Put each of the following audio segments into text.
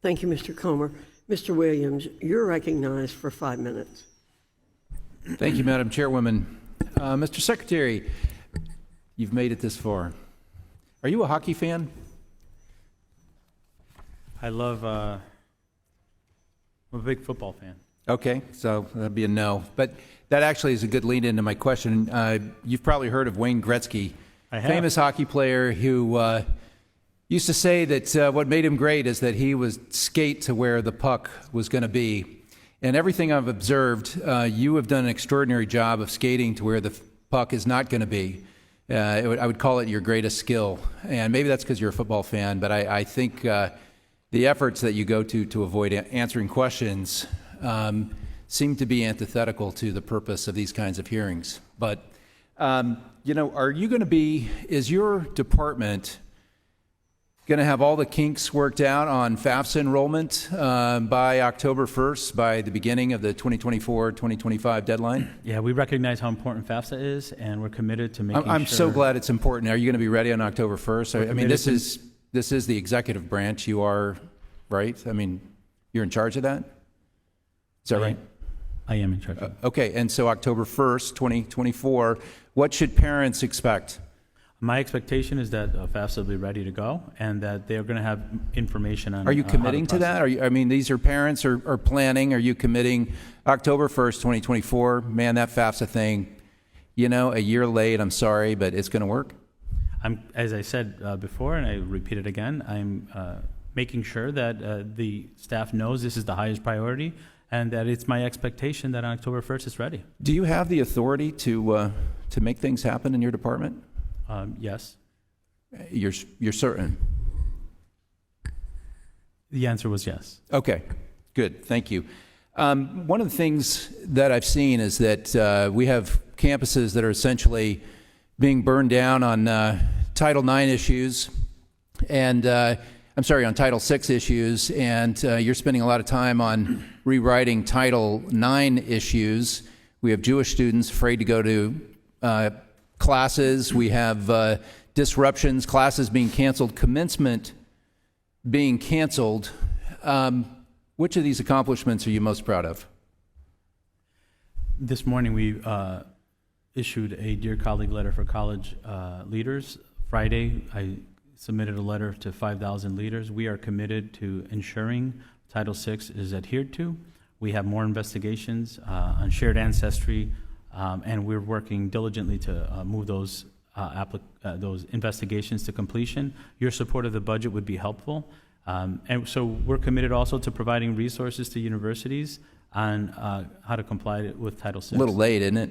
Thank you, Mr. Comer. Mr. Williams, you're recognized for 5 minutes. Thank you, Madam Chairwoman. Mr. Secretary, you've made it this far. Are you a hockey fan? I'm a big football fan. Okay, so that'd be a no. But that actually is a good lead into my question. You've probably heard of Wayne Gretzky, I have. famous hockey player who used to say that what made him great is that he would skate to where the puck was going to be. And everything I've observed, you have done an extraordinary job of skating to where the puck is not going to be. I would call it your greatest skill. And maybe that's because you're a football fan, but I think the efforts that you go to avoid answering questions seem to be antithetical to the purpose of these kinds of hearings. But, are you going to is your department going to have all the kinks worked out on FAFSA enrollment by October 1st, by the beginning of the 2024-2025 deadline? Yeah, we recognize how important FAFSA is, and we're committed to making I'm so glad it's important. Are you going to be ready on October 1st? I mean, this is the executive branch. You are, right? I mean, you're in charge of that? Is that right? I am in charge of it. Okay, and so October 1st, 2024, what should parents expect? My expectation is that FAFSA will be ready to go, and that they're going to have information on. Are you committing to that? These are parents are planning. Are you committing October 1st, 2024? Man, that FAFSA thing, a year late. I'm sorry, but it's going to work. As I said before, and I repeat it again, I'm making sure that the staff knows this is the highest priority, and that it's my expectation that on October 1st it's ready. Do you have the authority to make things happen in your department? Yes. You're certain? The answer was yes. Okay, good. Thank you. One of the things that I've seen is that we have campuses that are essentially being burned down on Title IX issues, and on Title VI issues, and you're spending a lot of time on rewriting Title IX issues. We have Jewish students afraid to go to classes. We have disruptions, classes being canceled, commencement being canceled. Which of these accomplishments are you most proud of? This morning we issued a Dear Colleague letter for college leaders. Friday I submitted a letter to 5,000 leaders. We are committed to ensuring Title VI is adhered to. We have more investigations on shared ancestry, and we're working diligently to move those investigations to completion. Your support of the budget would be helpful. And so we're committed also to providing resources to universities on how to comply with Title VI. A little late, isn't it?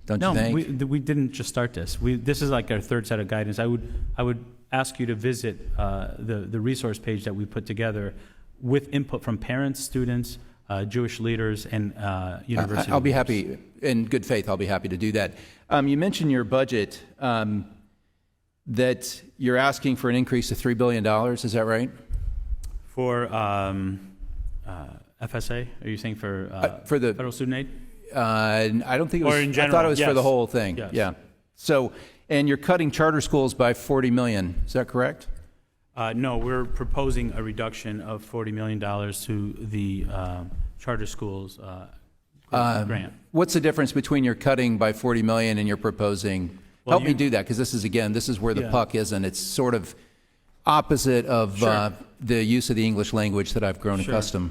Don't you think? No, we didn't just start this. This is like our third set of guidance. I would ask you to visit the resource page that we put together with input from parents, students, Jewish leaders, and university I'll be leaders. happy, in good faith, I'll be happy to do that. You mentioned your budget, that you're asking for an increase of $3 billion, is that right? For FSA? Are you saying for the federal student aid? I don't think it was, Or in general, I thought it was for yes. the whole thing. Yes. Yeah. So, and you're cutting charter schools by $40 million, is that correct? No, we're proposing a reduction of $40 million to the charter schools grant. What's the difference between your cutting by $40 million and you're proposing? Well, Help me do that, because this is where the Yeah. puck is, and it's sort of opposite of Sure. the use of the English language that I've grown Sure. accustomed.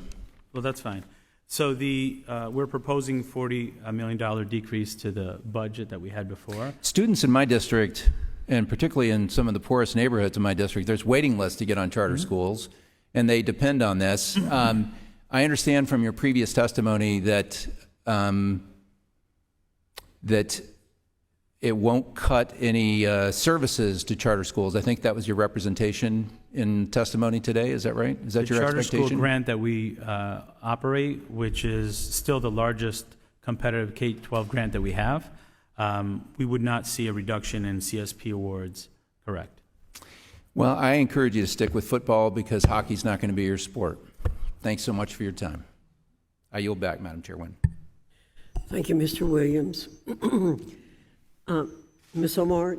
Well, that's fine. So we're proposing $40 million decrease to the budget that we had before. Students in my district, and particularly in some of the poorest neighborhoods in my district, there's waiting lists to get on charter schools, and they depend on this. I understand from your previous testimony that that it won't cut any services to charter schools. I think that was your representation in testimony today. Is that right? Is that your charter expectation? school grant that we operate, which is still the largest competitive K-12 grant that we have, we would not see a reduction in CSP awards, correct? Well, I encourage you to stick with football, because hockey's not going to be your sport. Thanks so much for your time. I yield back, Madam Chairwoman. Thank you, Mr. Williams. Ms. Omar,